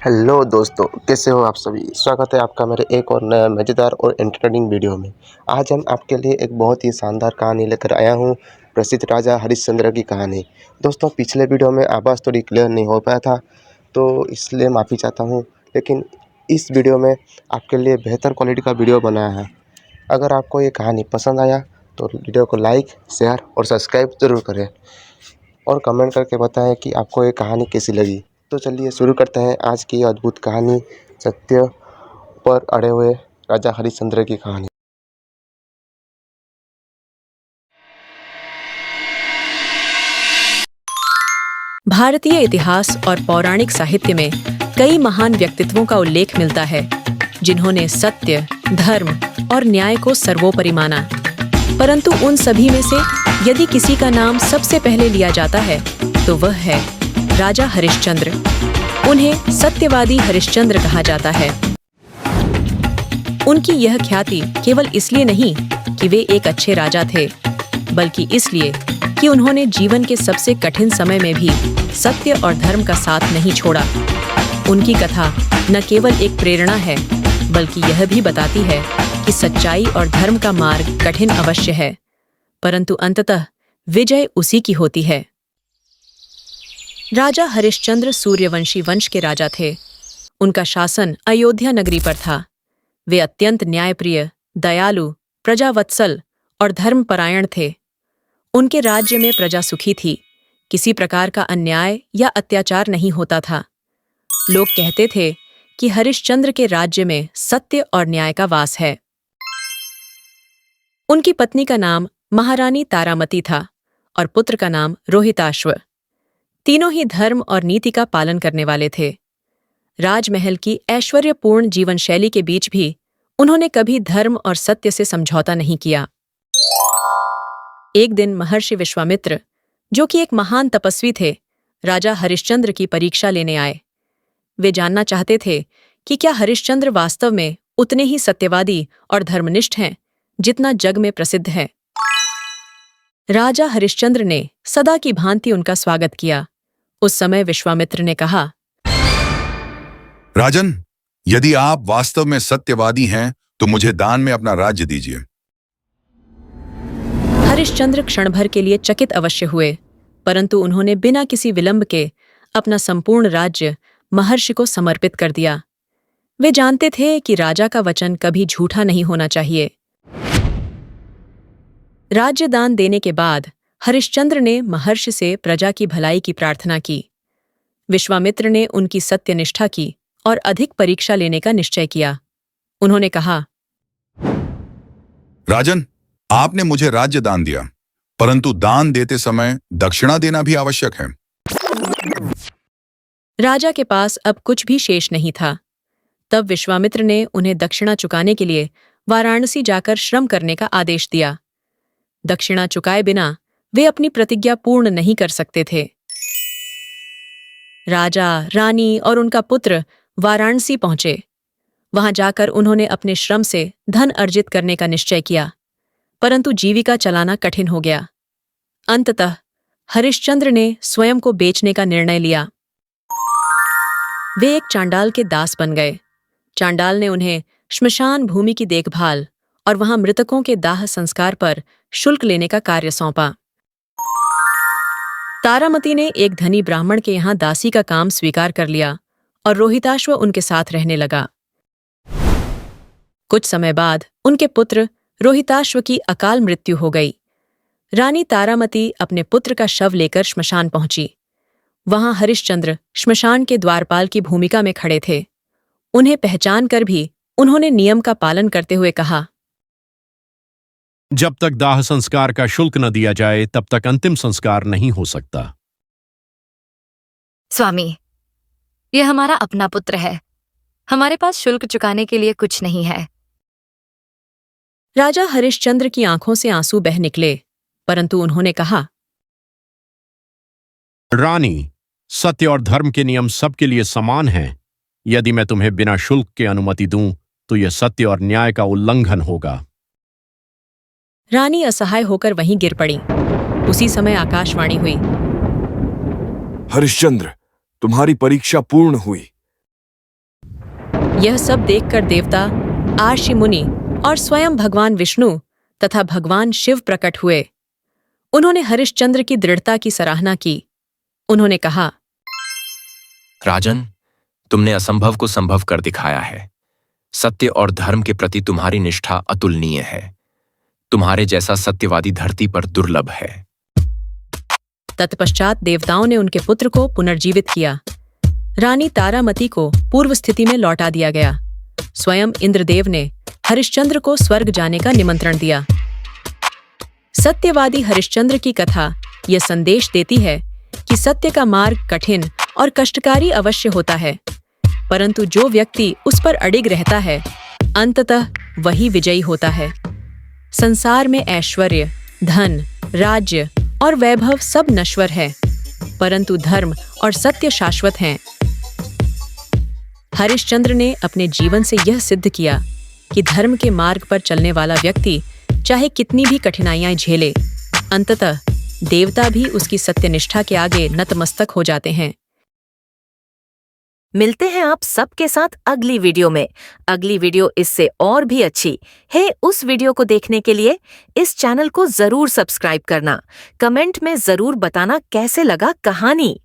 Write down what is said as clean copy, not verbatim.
Hello दोस्तों, कैसे हो आप सभी। स्वागत है आपका मेरे एक और नया मज़ेदार और एंटरटेनिंग वीडियो में। आज हम आपके लिए एक बहुत ही शानदार कहानी लेकर आया हूँ, प्रसिद्ध राजा हरिश्चंद्र की कहानी। दोस्तों, पिछले वीडियो में आवाज़ थोड़ी क्लियर नहीं हो पाया था, तो इसलिए माफ़ी चाहता हूँ, लेकिन इस वीडियो में आपके लिए बेहतर क्वालिटी का वीडियो बनाया है। अगर आपको ये कहानी पसंद आया तो वीडियो को लाइक, शेयर और सब्सक्राइब ज़रूर करें और कमेंट करके बताएं कि आपको ये कहानी कैसी लगी। तो चलिए शुरू करते हैं आज की अद्भुत कहानी, सत्य पर अड़े हुए राजा हरिश्चंद्र की कहानी। भारतीय इतिहास और पौराणिक साहित्य में कई महान व्यक्तित्वों का उल्लेख मिलता है, जिन्होंने सत्य, धर्म और न्याय को सर्वोपरि माना। परंतु उन सभी में से यदि किसी का नाम सबसे पहले लिया जाता है, तो वह है राजा हरिश्चंद्र। उन्हें सत्यवादी हरिश्चंद्र कहा जाता है। उनकी यह ख्याति केवल इसलिए नहीं कि वे एक अच्छे राजा थे, बल्कि इसलिए कि उन्होंने जीवन के सबसे कठिन समय में भी सत्य और धर्म का साथ नहीं छोड़ा। उनकी कथा न केवल एक प्रेरणा है, बल्कि यह भी बताती है कि सच्चाई और धर्म का मार्ग कठिन अवश्य है, परंतु अंततः विजय उसी की होती है। राजा हरिश्चंद्र सूर्यवंशी वंश के राजा थे। उनका शासन अयोध्या नगरी पर था। वे अत्यंत न्यायप्रिय, दयालु, प्रजावत्सल और धर्मपरायण थे। उनके राज्य में प्रजा सुखी थी। किसी प्रकार का अन्याय या अत्याचार नहीं होता था। लोग कहते थे कि हरिश्चंद्र के राज्य में सत्य और न्याय का वास है। उनकी पत्नी का नाम महारानी तारामती था और पुत्र का नाम रोहिताश्व। तीनों ही धर्म और नीति का पालन करने वाले थे। राजमहल की ऐश्वर्यपूर्ण जीवन शैली के बीच भी उन्होंने कभी धर्म और सत्य से समझौता नहीं किया। एक दिन महर्षि विश्वामित्र, जो कि एक महान तपस्वी थे, राजा हरिश्चंद्र की परीक्षा लेने आए। वे जानना चाहते थे कि क्या हरिश्चंद्र वास्तव में उतने ही सत्यवादी और धर्मनिष्ठ हैं जितना जग में प्रसिद्ध है। राजा हरिश्चंद्र ने सदा की भांति उनका स्वागत किया। उस समय विश्वामित्र ने कहा, राजन, यदि आप वास्तव में सत्यवादी हैं तो मुझे दान में अपना राज्य दीजिए। हरिश्चंद्र क्षण भर के लिए चकित अवश्य हुए, परंतु उन्होंने बिना किसी विलंब के अपना संपूर्ण राज्य महर्षि को समर्पित कर दिया। वे जानते थे कि राजा का वचन कभी झूठा नहीं होना चाहिए। राज्य दान देने के बाद हरिश्चंद्र ने महर्षि से प्रजा की भलाई की प्रार्थना की। विश्वामित्र ने उनकी सत्यनिष्ठा की और अधिक परीक्षा लेने का निश्चय किया। उन्होंने कहा, राजन, आपने मुझे राज्य दान दिया, परंतु दान देते समय दक्षिणा देना भी आवश्यक है। राजा के पास अब कुछ भी शेष नहीं था। तब विश्वामित्र ने उन्हें दक्षिणा चुकाने के लिए वाराणसी जाकर श्रम करने का आदेश दिया। दक्षिणा चुकाए बिना वे अपनी प्रतिज्ञा पूर्ण नहीं कर सकते थे। राजा, रानी और उनका पुत्र वाराणसी पहुंचे। वहां जाकर उन्होंने अपने श्रम से धन अर्जित करने का निश्चय किया, परंतु जीविका चलाना कठिन हो गया। अंततः हरिश्चंद्र ने स्वयं को बेचने का निर्णय लिया। वे एक चांडाल के दास बन गए। चांडाल ने उन्हें श्मशान भूमि की देखभाल और वहां मृतकों के दाह संस्कार पर शुल्क लेने का कार्य सौंपा। तारामती ने एक धनी ब्राह्मण के यहां दासी का काम स्वीकार कर लिया और रोहिताश्व उनके साथ रहने लगा। कुछ समय बाद उनके पुत्र रोहिताश्व की अकाल मृत्यु हो गई। रानी तारामती अपने पुत्र का शव लेकर श्मशान पहुंची। वहां हरिश्चंद्र श्मशान के द्वारपाल की भूमिका में खड़े थे। उन्हें पहचान कर भी उन्होंने नियम का पालन करते हुए कहा, जब तक दाह संस्कार का शुल्क न दिया जाए तब तक अंतिम संस्कार नहीं हो सकता। स्वामी, यह हमारा अपना पुत्र है। हमारे पास शुल्क चुकाने के लिए कुछ नहीं है। राजा हरिश्चंद्र की आंखों से आंसू बह निकले, परंतु उन्होंने कहा, रानी, सत्य और धर्म के नियम सबके लिए समान हैं। यदि मैं तुम्हें बिना शुल्क के अनुमति दूं तो यह सत्य और न्याय का उल्लंघन होगा। रानी असहाय होकर वहीं गिर पड़ी। उसी समय आकाशवाणी हुई, हरिश्चंद्र, तुम्हारी परीक्षा पूर्ण हुई। यह सब देखकर देवता, आर्षि मुनि और स्वयं भगवान विष्णु तथा भगवान शिव प्रकट हुए। उन्होंने हरिश्चंद्र की दृढ़ता की सराहना की। उन्होंने कहा, राजन, तुमने असंभव को संभव कर दिखाया है। सत्य और धर्म के प्रति तुम्हारी निष्ठा अतुलनीय है। तुम्हारे जैसा सत्यवादी धरती पर दुर्लभ है। तत्पश्चात देवताओं ने उनके पुत्र को पुनर्जीवित किया। रानी तारामती को पूर्व स्थिति में लौटा दिया गया। स्वयं इंद्रदेव ने हरिश्चंद्र को स्वर्ग जाने का निमंत्रण दिया। सत्यवादी हरिश्चंद्र की कथा यह संदेश देती है कि सत्य का मार्ग कठिन और कष्टकारी अवश्य होता है, परंतु जो व्यक्ति उस पर अडिग रहता है, अंततः वही विजयी होता है। संसार में ऐश्वर्य, धन, राज्य और वैभव सब नश्वर है, परंतु धर्म और सत्य शाश्वत हैं। हरिश्चंद्र ने अपने जीवन से यह सिद्ध किया कि धर्म के मार्ग पर चलने वाला व्यक्ति चाहे कितनी भी कठिनाइयां झेले, अंततः देवता भी उसकी सत्यनिष्ठा के आगे नतमस्तक हो जाते हैं। मिलते हैं आप सबके साथ अगली वीडियो में। अगली वीडियो इससे और भी अच्छी है। उस वीडियो को देखने के लिए इस चैनल को जरूर सब्सक्राइब करना। कमेंट में जरूर बताना कैसे लगा कहानी।